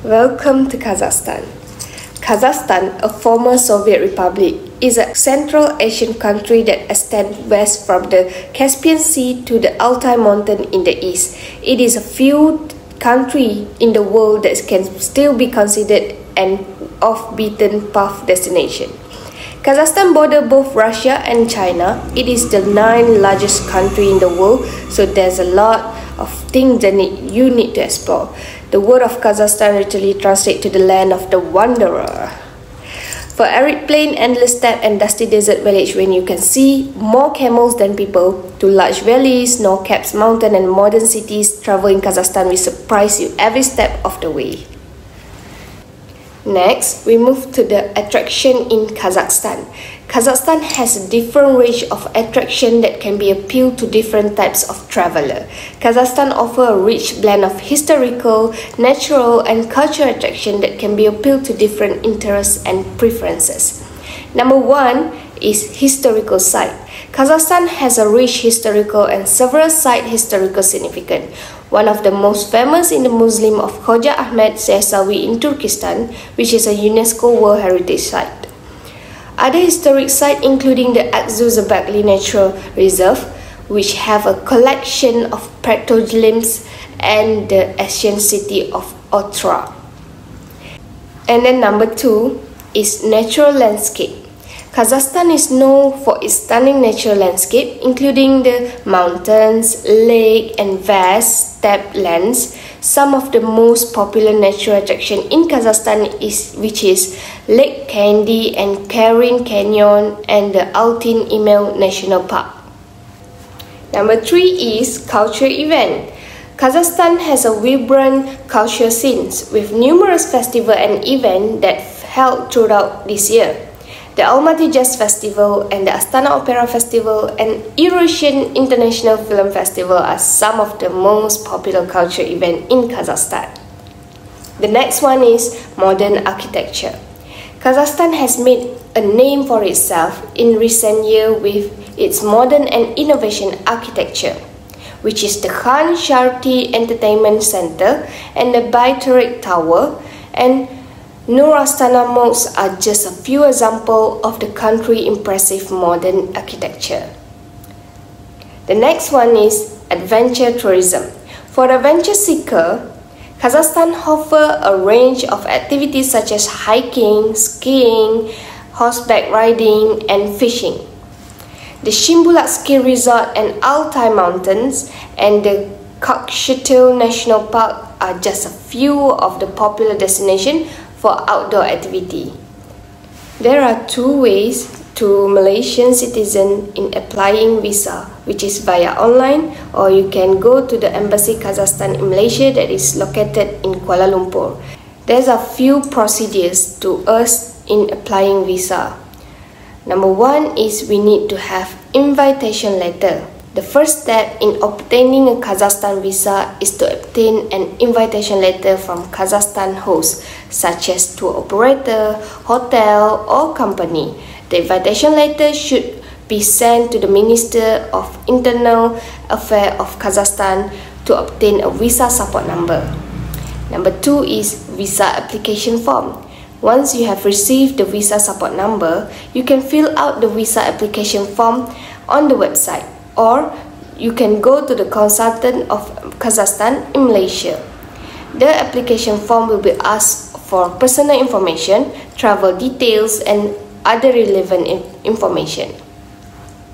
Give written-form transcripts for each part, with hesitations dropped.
Welcome to Kazakhstan. Kazakhstan, a former Soviet republic, is a Central Asian country that extends west from the Caspian Sea to the Altai Mountain in the east. It is a few country in the world that can still be considered an off-beaten path destination. Kazakhstan borders both Russia and China. It is the 9th largest country in the world, so there's a lot of things that you need to explore. The word of Kazakhstan literally translates to the land of the wanderer. For arid plain, endless steppe and dusty desert village when you can see more camels than people, to large valleys, snow-capped mountains and modern cities, travel in Kazakhstan will surprise you every step of the way. Next, we move to the attraction in Kazakhstan. Kazakhstan has a different range of attraction that can be appealed to different types of traveler. Kazakhstan offers a rich blend of historical, natural, and cultural attraction that can be appealed to different interests and preferences. Number 1 is historical site. Kazakhstan has a rich historical and several site historical significance. One of the most famous in the Muslim of Khoja Ahmed Sesawi in Turkestan, which is a UNESCO World Heritage Site. Other historic sites including the Aksu-Zabakli Natural Reserve, which have a collection of petroglyphs, and the ancient city of Otra. And then number 2 is natural landscape. Kazakhstan is known for its stunning natural landscape, including the mountains, lake, and vast steppe lands. Some of the most popular natural attraction in Kazakhstan which is Lake Kandy and Karin Canyon and the Altin Imel National Park. Number 3 is culture event. Kazakhstan has a vibrant culture scene with numerous festivals and events that held throughout this year. The Almaty Jazz Festival and the Astana Opera Festival and Eurasian International Film Festival are some of the most popular culture events in Kazakhstan. The next one is modern architecture. Kazakhstan has made a name for itself in recent years with its modern and innovation architecture, which is the Khan Sharti Entertainment Center and the Bayturek Tower and Nur Astana Mosque are just a few examples of the country's impressive modern architecture. The next one is adventure tourism. For the adventure seeker, Kazakhstan offers a range of activities such as hiking, skiing, horseback riding, and fishing. The Shimbulak Ski Resort and Altai Mountains and the Kokshetau National Park are just a few of the popular destinations for outdoor activity. There are 2 ways to Malaysian citizens in applying visa, which is via online, or you can go to the Embassy Kazakhstan in Malaysia that is located in Kuala Lumpur. There's a few procedures to us in applying visa. Number 1 is we need to have invitation letter. The first step in obtaining a Kazakhstan visa is to obtain an invitation letter from Kazakhstan host, such as tour operator, hotel, or company. The invitation letter should be sent to the Minister of Internal Affairs of Kazakhstan to obtain a visa support number. Number 2 is visa application form. Once you have received the visa support number, you can fill out the visa application form on the website, or you can go to the consultant of Kazakhstan in Malaysia. The application form will be asked for personal information, travel details, and other relevant information.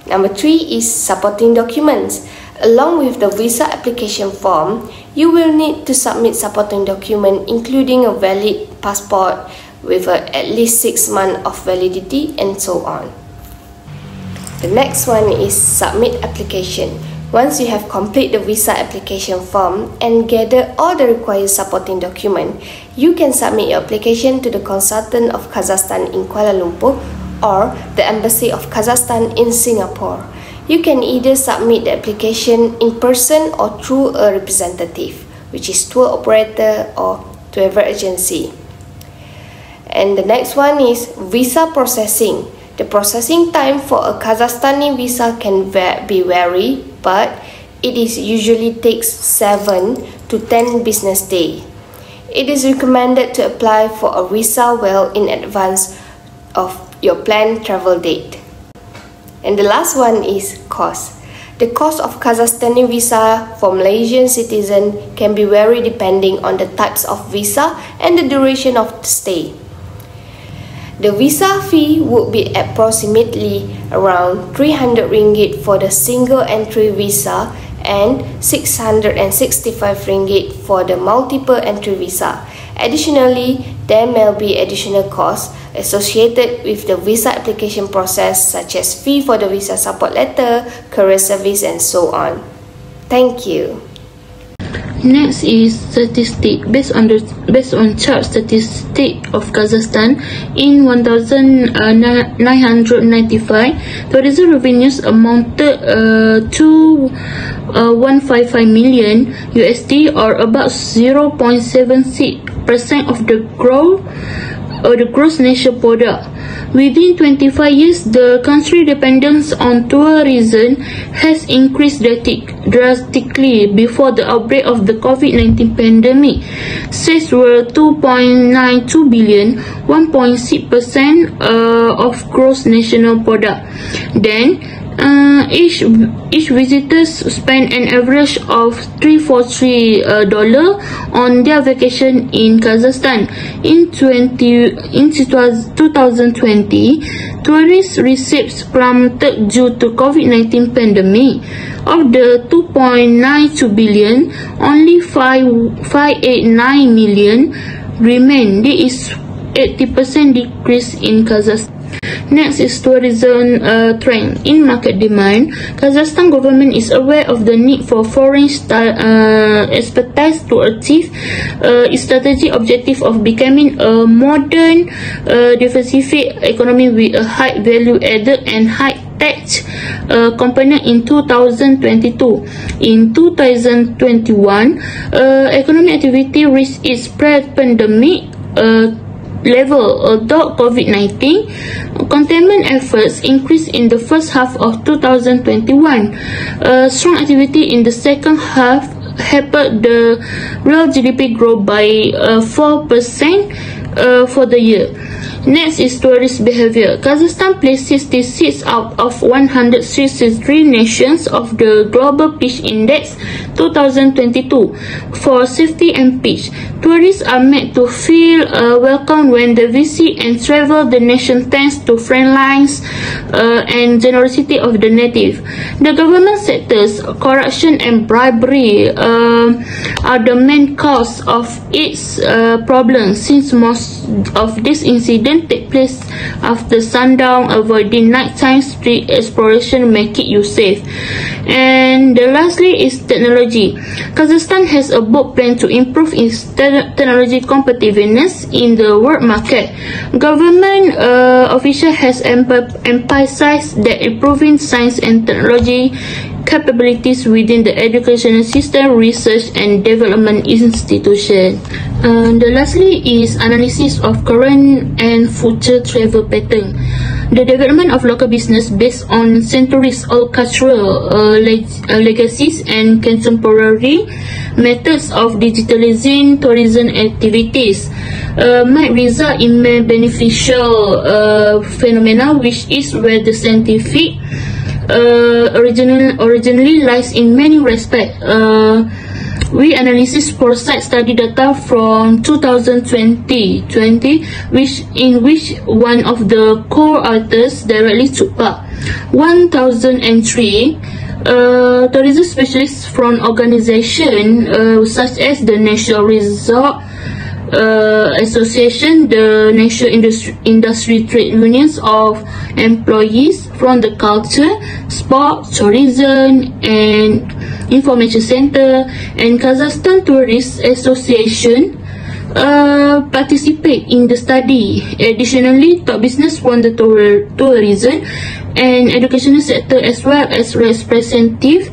Number 3 is supporting documents. Along with the visa application form, you will need to submit supporting document including a valid passport with at least 6 months of validity and so on. The next one is submit application. Once you have completed the visa application form and gather all the required supporting documents, you can submit your application to the consultant of Kazakhstan in Kuala Lumpur or the Embassy of Kazakhstan in Singapore. You can either submit the application in person or through a representative, which is tour operator or travel agency. And the next one is visa processing. The processing time for a Kazakhstani visa can be varied, but it usually takes 7 to 10 business days. It is recommended to apply for a visa well in advance of your planned travel date. And the last one is cost. The cost of Kazakhstani visa for Malaysian citizens can be vary depending on the types of visa and the duration of the stay. The visa fee would be approximately around 300 ringgit for the single entry visa and 665 ringgit for the multiple entry visa. Additionally, there may be additional costs associated with the visa application process, such as fee for the visa support letter, courier service, and so on. Thank you. Next is statistic. Based on chart statistic of Kazakhstan, in 1995, tourism revenues amounted to 155 million USD, or about 0.76% of the gross national product. Within 25 years, the country's dependence on tourism has increased drastically. Before the outbreak of the COVID-19 pandemic, sales were 2.92 billion, 1.6% of gross national product. Then, each visitors spend an average of $343 on their vacation in Kazakhstan. In 2020, tourist receipts plummeted due to COVID-19 pandemic. Of the 2.92 billion, only 589 million remain. There is 80% decrease in Kazakhstan. Next is tourism trend. In market demand, Kazakhstan government is aware of the need for foreign expertise to achieve its strategic objective of becoming a modern, diversified economy with a high value added and high tech component in 2022. In 2021, economic activity reached its pre-pandemic level, although COVID-19 containment efforts increased in the first half of 2021. Strong activity in the second half helped the real GDP grow by 4% for the year. Next is tourist behavior. Kazakhstan placed 66 out of 163 nations of the Global Peace Index 2022 for safety and peace. Tourists are made to feel welcome when they visit and travel the nation thanks to friendliness and generosity of the native. The government sectors, corruption and bribery are the main cause of its problems, since most of these incidents take place after sundown. Avoiding nighttime street exploration make it you safe. And the lastly is technology. Kazakhstan has a bold plan to improve its technology competitiveness in the world market. Government official has emphasized that improving science and technology capabilities within the educational system, research and development institution. The lastly is analysis of current and future travel pattern. The development of local business based on centuries old cultural legacies and contemporary methods of digitalizing tourism activities might result in a beneficial phenomena, which is where the scientific originally lies in many respects. We analysis foresight study data from 2020, in which one of the co-authors directly took part. 1003 tourism specialists from organizations such as the National Resort Association, the National Industry Trade Unions of Employees from the Culture, Sport, Tourism and Information Center, and Kazakhstan Tourist Association participate in the study. Additionally, top business from the tourism and educational sector, as well as representative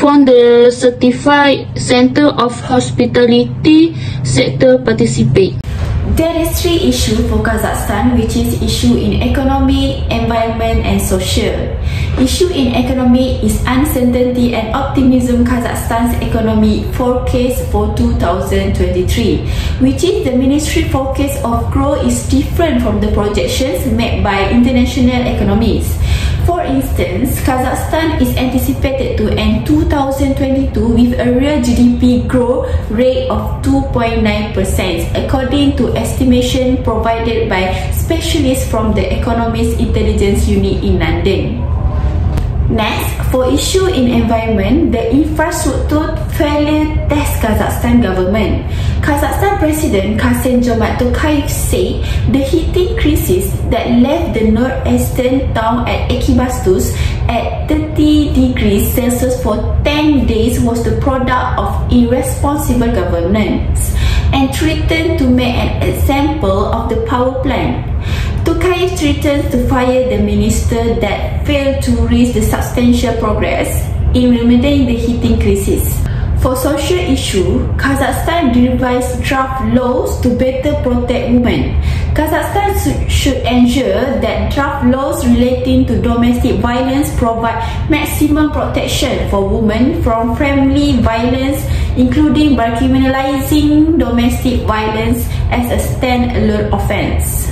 from the Certified Center of Hospitality sector participate. There is three issues for Kazakhstan, which is issue in economy, environment and social. Issue in economy is uncertainty and optimism. Kazakhstan's economy forecast for 2023, which is the ministry forecast of growth is different from the projections made by international economies. For instance, Kazakhstan is anticipated to end 2022 with a real GDP growth rate of 2.9%, according to estimation provided by specialists from the Economist Intelligence Unit in London. Next, for issue in environment, the infrastructure failure test Kazakhstan government. Kazakhstan President Kassym-Jomart Tokayev said the heating crisis that left the northeastern town at Ekibastuz at 30 degrees Celsius for 10 days was the product of irresponsible governance and threatened to make an example of the power plant. Tokayev threatens to fire the minister that failed to reach the substantial progress in remedying the heating crisis. For social issue, Kazakhstan revised draft laws to better protect women. Kazakhstan should ensure that draft laws relating to domestic violence provide maximum protection for women from family violence, including by criminalizing domestic violence as a stand-alone offense.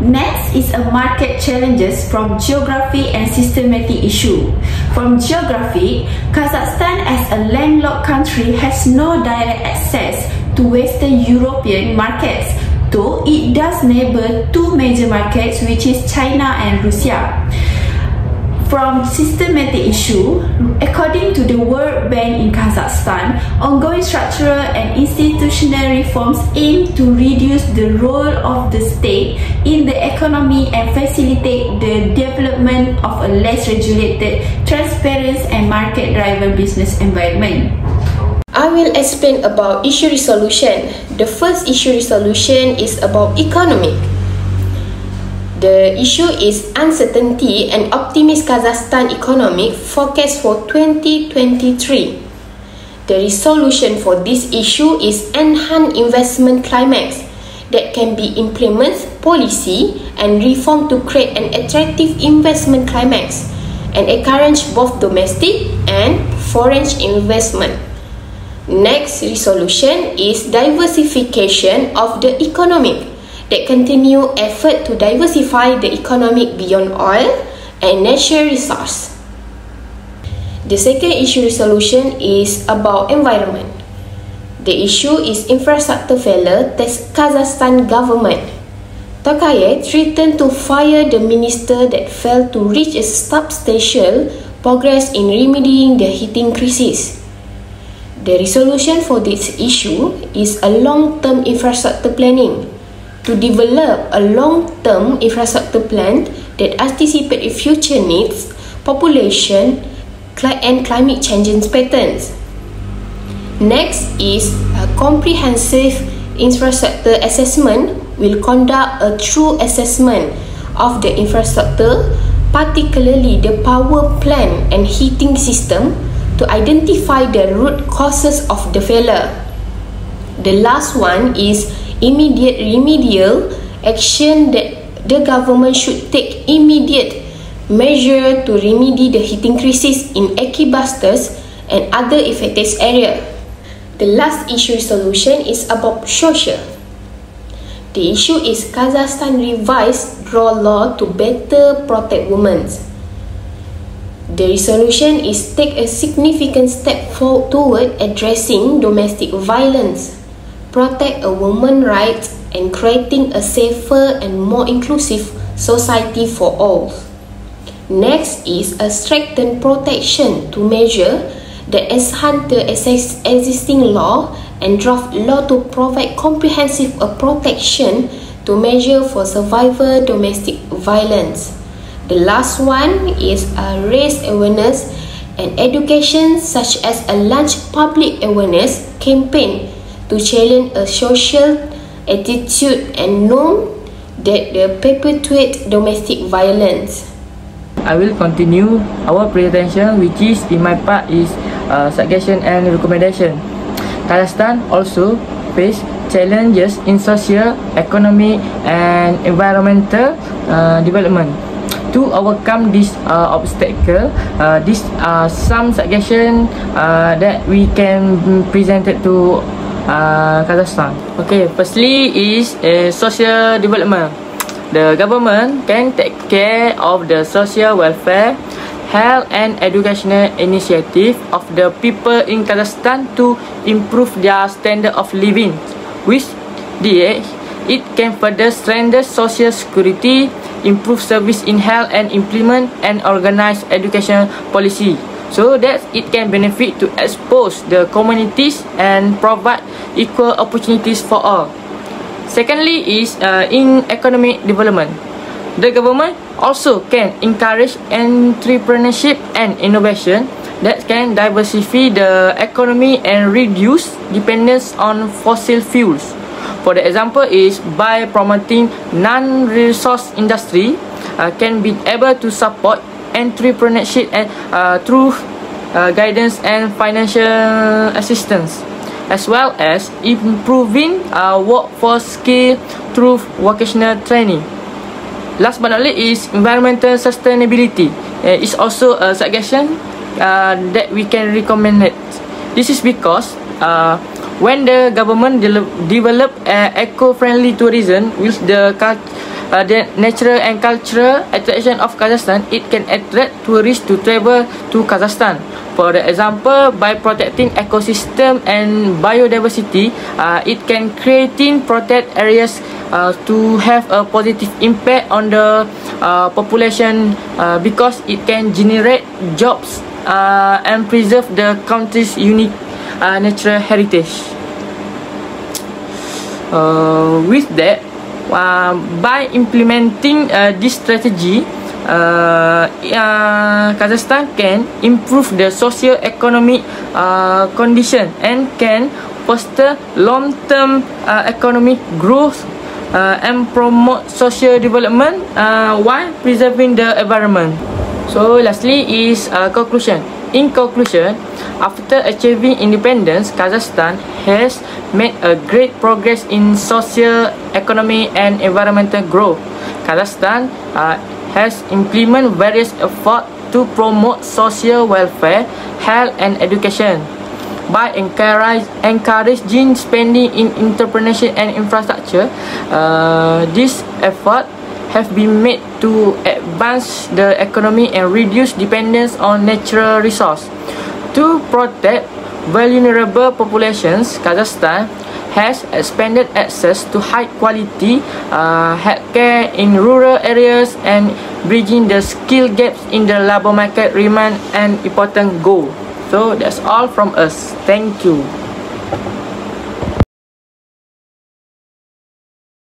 Next is a market challenges from geography and systematic issue. From geography, Kazakhstan as a landlocked country has no direct access to Western European markets, though it does neighbor two major markets, which is China and Russia. From systematic issue, according to the World Bank in Kazakhstan, ongoing structural and institutional reforms aim to reduce the role of the state in the economy and facilitate the development of a less regulated, transparent and market-driven business environment. I will explain about issue resolution. The first issue resolution is about economic. The issue is uncertainty and optimist Kazakhstan economic forecast for 2023. The resolution for this issue is enhanced investment climate that can be implemented policy and reform to create an attractive investment climate and encourage both domestic and foreign investment. Next resolution is diversification of the economic. That continue effort to diversify the economic beyond oil and natural resource. The second issue resolution is about environment. The issue is infrastructure failure test Kazakhstan government. Tokayev threatened to fire the minister that failed to reach a substantial progress in remedying the heating crisis. The resolution for this issue is a long-term infrastructure planning to develop a long-term infrastructure plan that anticipates future needs, population, and climate change patterns. Next is a comprehensive infrastructure assessment will conduct a true assessment of the infrastructure, particularly the power plant and heating system, to identify the root causes of the failure. The last one is immediate remedial action that the government should take immediate measure to remedy the heating crisis in Ekibastuz and other affected areas. The last issue solution is about social. The issue is Kazakhstan revised draw law to better protect women. The resolution is take a significant step forward toward addressing domestic violence, protect a woman's rights and creating a safer and more inclusive society for all. Next is a strengthened protection to measure that enhance the existing law and draft law to provide comprehensive protection to measure for survivor domestic violence. The last one is a raise awareness and education, such as a large public awareness campaign to challenge a social attitude and norm that perpetuate domestic violence. I will continue our presentation, which is in my part is suggestion and recommendation. Kazakhstan also face challenges in social, economic, and environmental development. To overcome this obstacle, these are some suggestions that we can present to Kazakhstan. Okay, firstly is social development. The government can take care of the social welfare, health and educational initiative of the people in Kazakhstan to improve their standard of living. With this, it can further strengthen social security, improve service in health and implement and organize education policy so that it can benefit to expose the communities and provide equal opportunities for all. Secondly is in economic development. The government also can encourage entrepreneurship and innovation that can diversify the economy and reduce dependence on fossil fuels. For the example is by promoting non-resource industry can be able to support entrepreneurship and through guidance and financial assistance, as well as improving workforce skill through vocational training. Last but not least is environmental sustainability. Is also a suggestion that we can recommend it. This is because when the government develop eco-friendly tourism with the natural and cultural attraction of Kazakhstan, it can attract tourists to travel to Kazakhstan. For example, by protecting ecosystem and biodiversity, it can creating protect areas to have a positive impact on the population because it can generate jobs and preserve the country's unique natural heritage. With that, by implementing this strategy, Kazakhstan can improve the socio-economic condition and can foster long-term economic growth and promote social development while preserving the environment. So lastly is conclusion. In conclusion, after achieving independence, Kazakhstan has made a great progress in social, economic and environmental growth. Kazakhstan has implemented various efforts to promote social welfare, health and education. By encouraging spending in entrepreneurship and infrastructure, this effort have been made to advance the economy and reduce dependence on natural resources. To protect vulnerable populations, Kazakhstan has expanded access to high-quality healthcare in rural areas, and bridging the skill gaps in the labor market remain an important goal. So that's all from us. Thank you.